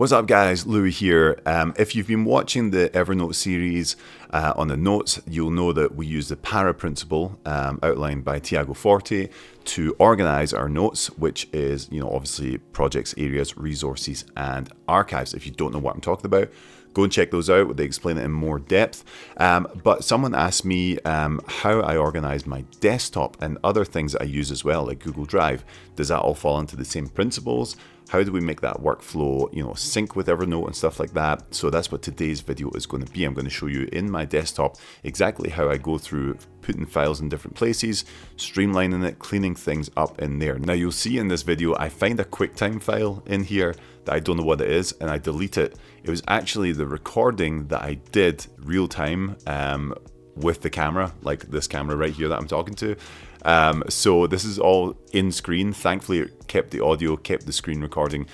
What's up guys, Lewi here. If you've been watching the Evernote series on the notes, you'll know that we use the PARA principle outlined by Tiago Forte to organize our notes, which is, obviously projects, areas, resources, and archives. If you don't know what I'm talking about, go and check those out. They explain it in more depth. But someone asked me how I organize my desktop and other things that I use as well, like Google Drive. Does that all fall into the same principles? How do we make that workflow, sync with Evernote and stuff like that? So that's what today's video is going to be. I'm going to show you in my desktop exactly how I go through putting files in different places, streamlining it, cleaning things up in there. Now you'll see in this video, I find a QuickTime file in here that I don't know what it is, and I delete it. It was actually the recording that I did real time with the camera, like this camera right here that I'm talking to. So this is all in screen. Thankfully it kept the audio, kept the screen recording,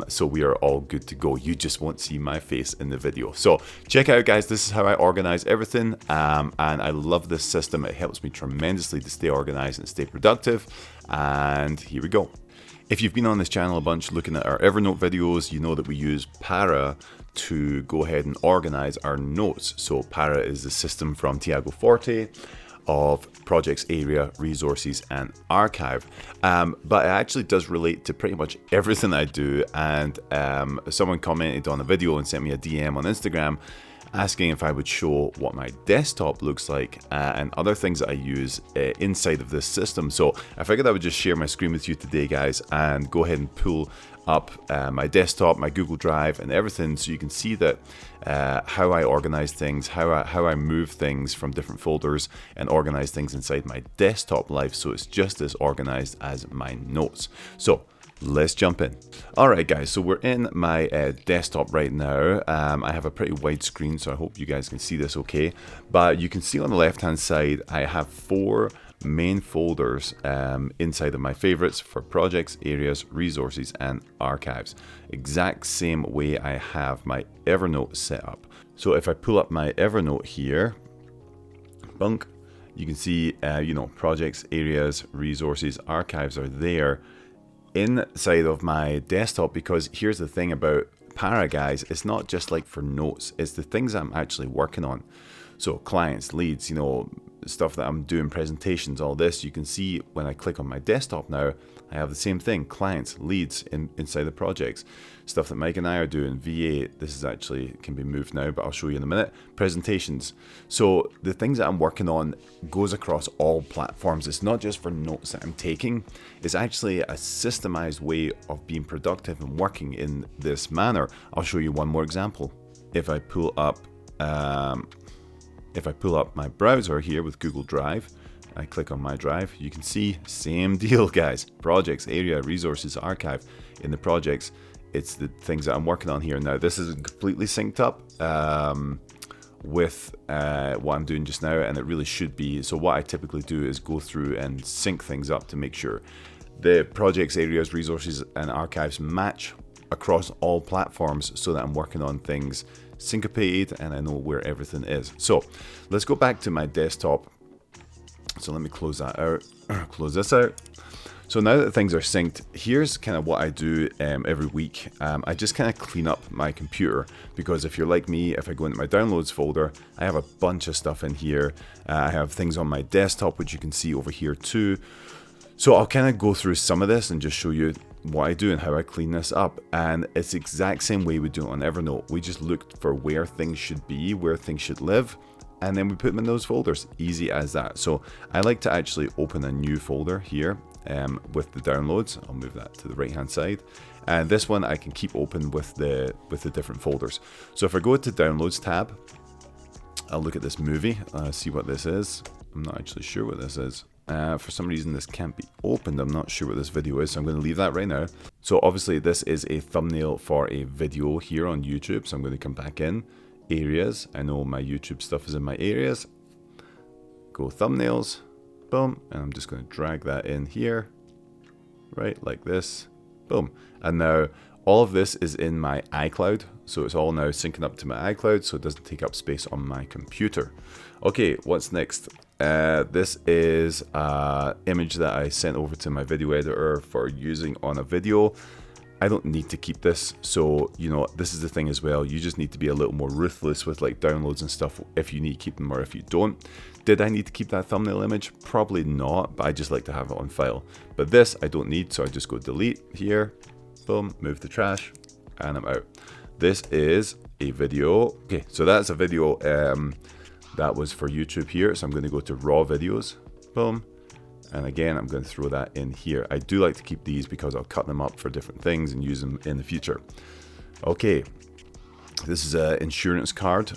so we are all good to go. You just won't see my face in the video. So check out guys, this is how I organize everything, and I love this system. It helps me tremendously to stay organized and stay productive, and here we go. If you've been on this channel a bunch looking at our Evernote videos, you know that we use PARA to go ahead and organize our notes. So PARA is the system from Tiago Forte of projects, area, resources, and archive. But it actually does relate to pretty much everything I do. And someone commented on a video and sent me a DM on Instagram asking if I would show what my desktop looks like and other things that I use inside of this system. So I figured I would just share my screen with you today guys and go ahead and pull up my desktop, my Google Drive, and everything, so you can see that how I organize things, how I move things from different folders and organize things inside my desktop life, so it's just as organized as my notes. So let's jump in. Alright guys, so we're in my desktop right now. I have a pretty wide screen, so I hope you guys can see this okay. But you can see on the left hand side, I have 4 main folders inside of my favorites for projects, areas, resources, and archives. Exact same way I have my Evernote set up. So if I pull up my Evernote here, bunk, you can see projects, areas, resources, archives are there inside of my desktop, because here's the thing about PARA guys, it's not just like for notes, it's the things I'm actually working on. So clients, leads, stuff that I'm doing, presentations, all this. You can see when I click on my desktop now, I have the same thing, clients, leads inside the projects, stuff that Mike and I are doing, VA, this is actually, can be moved now, but I'll show you in a minute, presentations. So the things that I'm working on goes across all platforms. It's not just for notes that I'm taking, it's actually a systemized way of being productive and working in this manner. I'll show you one more example. If I pull up my browser here with Google Drive, I click on my drive, you can see same deal guys, projects, area, resources, archive. In the projects, it's the things that I'm working on here. Now this isn't completely synced up with what I'm doing just now, and it really should be. So what I typically do is go through and sync things up to make sure the projects, areas, resources, and archives match across all platforms, so that I'm working on things syncopated and I know where everything is. So let's go back to my desktop. So let me close that out, close this out. So now that things are synced, here's kind of what I do every week. I just kind of clean up my computer, because if you're like me, if I go into my downloads folder, I have a bunch of stuff in here. I have things on my desktop, which you can see over here too. So I'll kind of go through some of this and just show you what I do and how I clean this up. And it's the exact same way we do it on Evernote. We just look for where things should be, where things should live, and then we put them in those folders. Easy as that. So I like to actually open a new folder here with the downloads. I'll move that to the right hand side, and this one I can keep open with the different folders. So if I go to downloads tab, I'll look at this movie, see what this is. I'm not actually sure what this is. For some reason this can't be opened. I'm not sure what this video is, so I'm going to leave that right now. So obviously this is a thumbnail for a video here on YouTube, so I'm going to come back in areas. I know my YouTube stuff is in my areas. Go thumbnails, boom, and I'm just going to drag that in here, right, like this, boom. And now all of this is in my iCloud, so it's all now syncing up to my iCloud, so it doesn't take up space on my computer. Okay, what's next? This is an image that I sent over to my video editor for using on a video. I don't need to keep this. So, you know, this is the thing as well. You just need to be a little more ruthless with like downloads and stuff if you need to keep them or if you don't. Did I need to keep that thumbnail image? Probably not, but I just like to have it on file. But this I don't need, so I just go delete here, boom, move the trash, and I'm out. This is a video. Okay, so that's a video that was for YouTube here. So I'm going to go to raw videos, boom. And again, I'm going to throw that in here. I do like to keep these because I'll cut them up for different things and use them in the future. Okay, this is an insurance card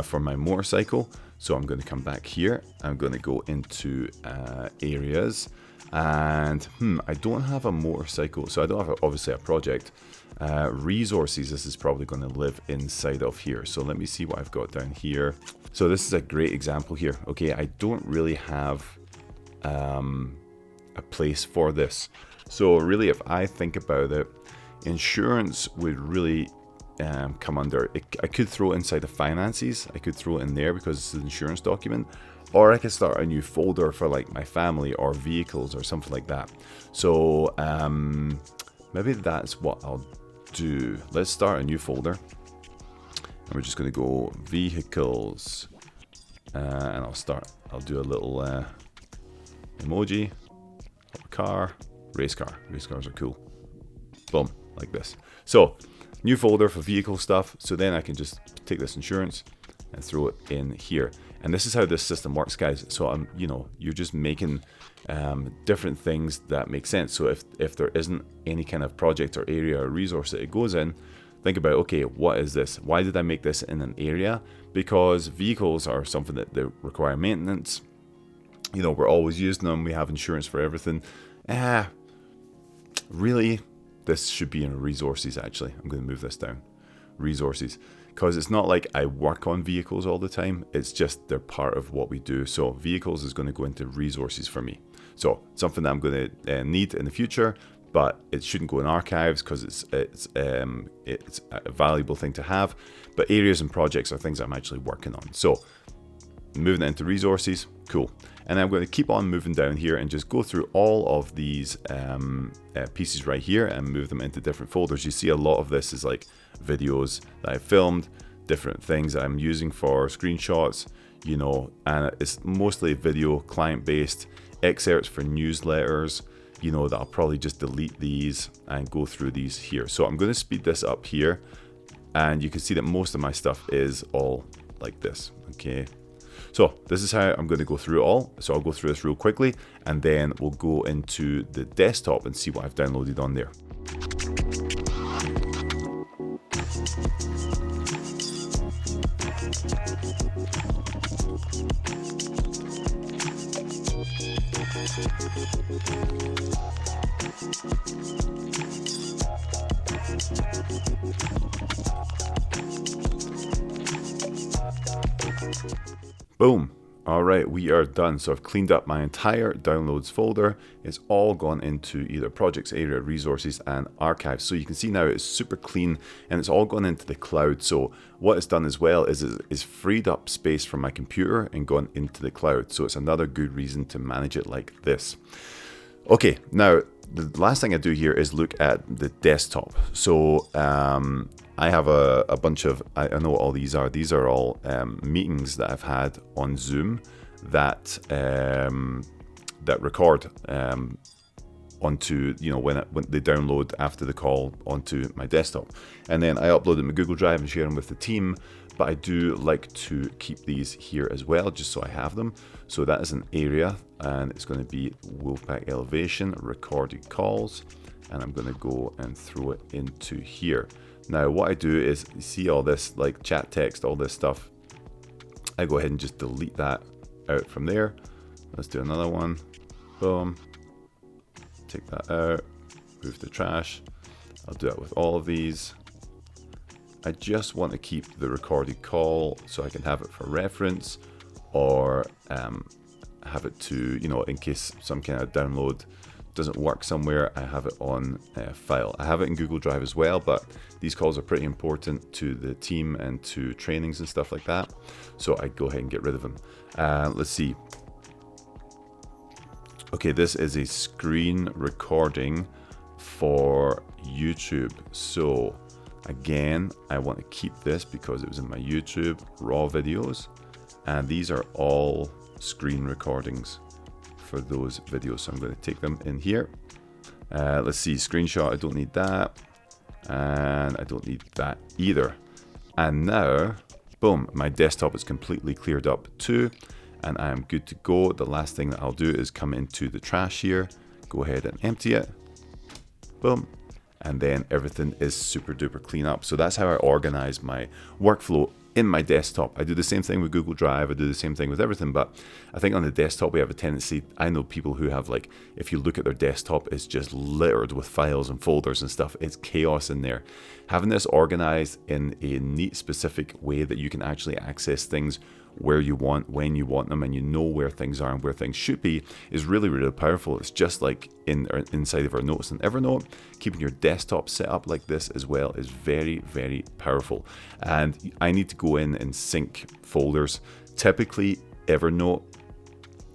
for my motorcycle. So I'm going to come back here. I'm going to go into areas. And I don't have a motorcycle, so I don't have obviously a project. Resources, this is probably going to live inside of here. So let me see what I've got down here. So this is a great example here. Okay, I don't really have a place for this. So really, if I think about it, insurance would really come under it. I could throw it inside the finances. I could throw it in there because it's an insurance document, or I could start a new folder for like my family or vehicles or something like that. So maybe that's what I'll do. Let's start a new folder, and we're just going to go vehicles, and I'll do a little emoji, car, race car. Race cars are cool. Boom, like this. So new folder for vehicle stuff. So then I can just take this insurance and throw it in here. And this is how this system works, guys. So you're just making different things that make sense. So if there isn't any kind of project or area or resource that it goes in, think about, okay, what is this? Why did I make this in an area? Because vehicles are something that they require maintenance. You know, we're always using them. We have insurance for everything. Really, this should be in resources, actually. I'm going to move this down. Resources. Because it's not like I work on vehicles all the time. It's just they're part of what we do. So vehicles is going to go into resources for me. So something that I'm going to need in the future, but it shouldn't go in archives because it's a valuable thing to have. But areas and projects are things I'm actually working on. So moving it into resources, cool. And I'm going to keep on moving down here and just go through all of these pieces right here and move them into different folders. You see a lot of this is like videos that I filmed, different things that I'm using for screenshots, you know, and it's mostly video client-based, excerpts for newsletters, you know, that I'll probably just delete these and go through these here. So I'm going to speed this up here, and you can see that most of my stuff is all like this, okay? So this is how I'm going to go through it all. So I'll go through this real quickly, and then we'll go into the desktop and see what I've downloaded on there. Boom. All right, we are done. So I've cleaned up my entire downloads folder. It's all gone into either projects, area, resources, and archives. So you can see now it's super clean and it's all gone into the cloud. So what it's done as well is freed up space from my computer and gone into the cloud. So it's another good reason to manage it like this. Okay, now the last thing I do here is look at the desktop. So I have a bunch of, I know what all these are. These are all meetings that I've had on Zoom that record onto, you know, when they download after the call onto my desktop. And then I upload them to Google Drive and share them with the team. But I do like to keep these here as well, just so I have them. So that is an area, and it's going to be Wolfpack Elevation, recorded calls. And I'm going to go and throw it into here. Now, what I do is, you see all this, like chat text, all this stuff. I go ahead and just delete that out from there. Let's do another one. Boom. Take that out. Move the trash. I'll do that with all of these. I just want to keep the recorded call so I can have it for reference, or have it to, you know, in case some kind of download doesn't work somewhere, I have it on file. I have it in Google Drive as well, but these calls are pretty important to the team and to trainings and stuff like that. So I go ahead and get rid of them. Let's see. Okay, this is a screen recording for YouTube. So again, I want to keep this because it was in my YouTube raw videos, and these are all screen recordings for those videos. So I'm going to take them in here. Let's see, screenshot, I don't need that, and I don't need that either. And now, boom, my desktop is completely cleared up too, and I am good to go. The last thing that I'll do is come into the trash here, go ahead and empty it, boom, and then everything is super duper clean up. So that's how I organize my workflow in my desktop. I do the same thing with Google Drive, I do the same thing with everything, but I think on the desktop we have a tendency, I know people who have, like, if you look at their desktop, it's just littered with files and folders and stuff. It's chaos in there. Having this organized in a neat, specific way that you can actually access things where you want, when you want them, and you know where things are and where things should be, is really, really powerful. It's just like inside of our notes in Evernote. Keeping your desktop set up like this as well is very, very powerful. And I need to go in and sync folders. Typically, Evernote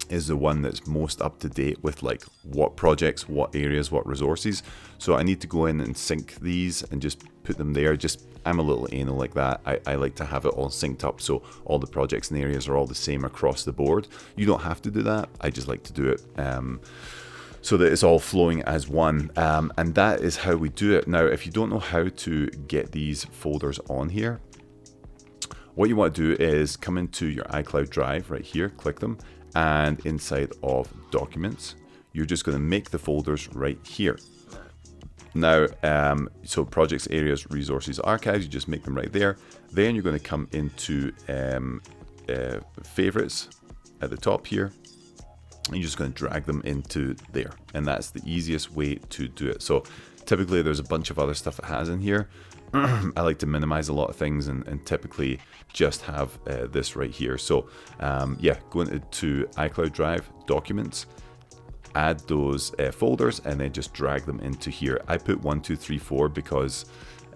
is the one that's most up to date with, like, what projects, what areas, what resources. So I need to go in and sync these and just put them there. I'm a little anal like that. I like to have it all synced up so all the projects and areas are all the same across the board. You don't have to do that. I just like to do it so that it's all flowing as one. And that is how we do it. Now, if you don't know how to get these folders on here, what you want to do is come into your iCloud Drive right here, click them, and inside of Documents, you're just going to make the folders right here. Now, so projects, areas, resources, archives, you just make them right there. Then you're going to come into favorites at the top here, and you're just going to drag them into there. And that's the easiest way to do it. So typically there's a bunch of other stuff it has in here. I like to minimize a lot of things and typically just have this right here. So yeah, go into iCloud Drive, Documents, add those folders, and then just drag them into here. I put 1, 2, 3, 4 because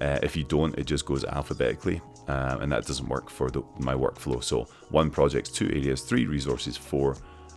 if you don't, it just goes alphabetically, and that doesn't work for my workflow. So 1 projects, 2 areas, 3 resources, 4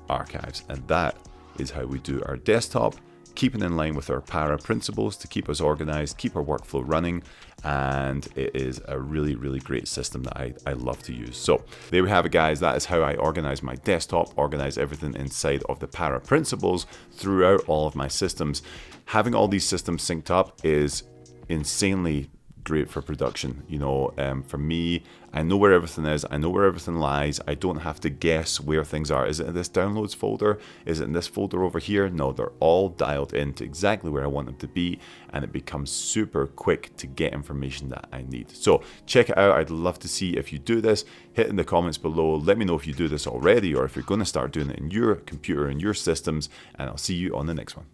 archives, and that is how we do our desktop, keeping in line with our para principles to keep us organized, keep our workflow running, and it is a really, really great system that I love to use. So there we have it, guys. That is how I organize my desktop, organize everything inside of the para principles throughout all of my systems. Having all these systems synced up is insanely great for production. You know, for me, I know where everything is, I know where everything lies. I don't have to guess where things are. Is it in this downloads folder? Is it in this folder over here? No, they're all dialed into exactly where I want them to be, and it becomes super quick to get information that I need. So check it out. I'd love to see if you do this. Hit in the comments below. Let me know if you do this already, or if you're going to start doing it in your computer and your systems, and I'll see you on the next one.